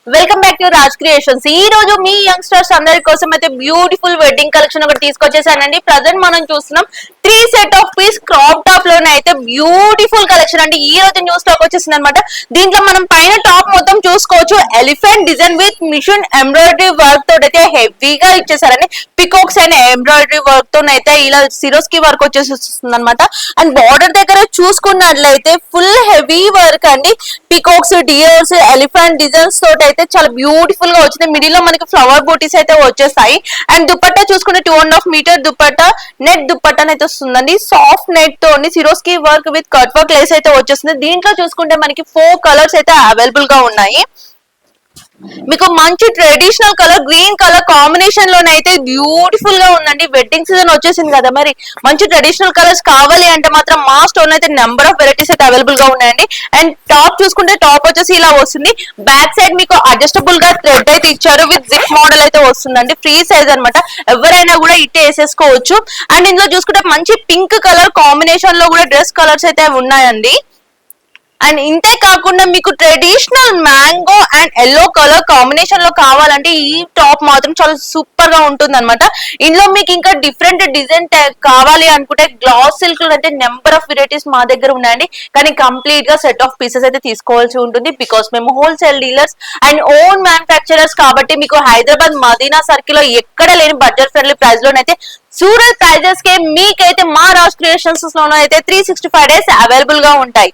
Welcome back to Raj creations. ఈ రోజు మీ youngsters అందరి కోసం అయితే బ్యూటిఫుల్ వెడ్డింగ్ కలెక్షన్ ఒకటి తీసుకొచ్చేసానండి. ప్రజెంట్ మనం చూస్తున్నాం 3 set of piece crop top లోనే అయితే బ్యూటిఫుల్ కలెక్షన్ అండి. ఈ రోజు న్యూ స్టాక్ వచ్చేసింది అనమాట. దీంట్లో మనం పైన టాప్ మొత్తం చూసుకోవచ్చు. Elephant design with machine embroidery work తోటి అయితే హెవీగా ఇచ్చేసారండి. పికాక్స్ అండ్ ఎంబ్రాయిడరీ వర్క్ తో అయితే ఇలా సిరోస్కి వర్క్ వచ్చేస్తుంది అనమాట. అండ్ బార్డర్ దగ్గర చూసుకున్నట్లయితే ఫుల్ హెవీ వర్క్ అండి. పికాక్స్, డియర్స్, ఎలిఫెంట్ డిజైన్స్ తోటి అయితే చాలా బ్యూటిఫుల్ గా వచ్చింది. మిడిల్ లో మనకి ఫ్లవర్ బూటీస్ అయితే వచ్చేస్తాయి. అండ్ దుపట్టా చూసుకుంటే 2.5 మీటర్ దుపట్టా, నెట్ దుపట్టా అయితే వస్తుందండి. సాఫ్ట్ నెట్ తోని Swarovski work with cut work lace అయితే వచ్చేస్తుంది. దీంట్లో చూసుకుంటే మనకి 4 కలర్స్ అయితే అవైలబుల్ గా ఉన్నాయి. మీకు మంచి traditional colour green colour combination లోనైతే బ్యూటిఫుల్ గా ఉందండి. వెడ్డింగ్ సీజన్ వచ్చేసింది కదా, మరి మంచి ట్రెడిషనల్ కలర్స్ కావాలి అంటే మాత్రం మా స్టోర్ అయితే నెంబర్ ఆఫ్ వెరైటీస్ అయితే అవైలబుల్ గా ఉన్నాయండి. అండ్ టాప్ చూసుకుంటే టాప్ వచ్చేసి ఇలా వస్తుంది. బ్యాక్ సైడ్ మీకు అడ్జస్టబుల్ గా థ్రెడ్ అయితే ఇచ్చారు. విత్ జిప్ మోడల్ అయితే వస్తుందండి. ఫ్రీ సైజ్ అనమాట, ఎవరైనా కూడా ఇట్టే వేసేసుకోవచ్చు. అండ్ ఇందులో చూసుకుంటే మంచి పింక్ కలర్ కాంబినేషన్ లో కూడా డ్రెస్ కలర్స్ అయితే ఉన్నాయండి. అండ్ ఇంతే కాకుండా మీకు traditional mango and yellow colour combination లో కావాలంటే ఈ టాప్ మాత్రం చాలా సూపర్ గా ఉంటుంది అనమాట. ఇందులో మీకు ఇంకా డిఫరెంట్ డిజైన్ కావాలి అనుకుంటే గ్లాస్ సిల్క్ అంటే నెంబర్ ఆఫ్ వెరైటీస్ మా దగ్గర ఉన్నాయండి. కానీ కంప్లీట్ గా సెట్ ఆఫ్ పీసెస్ అయితే తీసుకోవాల్సి ఉంటుంది. బికాస్ మేము wholesale dealers and own manufacturers కాబట్టి మీకు హైదరాబాద్ మదీనా సర్కిల్ లో ఎక్కడ లేని బడ్జెట్ ఫ్రెండ్లీ ప్రైస్ లోనైతే సూరత్ ప్రైజెస్ కే మీకైతే మా రాజ్ క్రియేషన్స్ లోనైతే 365 days అవైలబుల్ గా ఉంటాయి.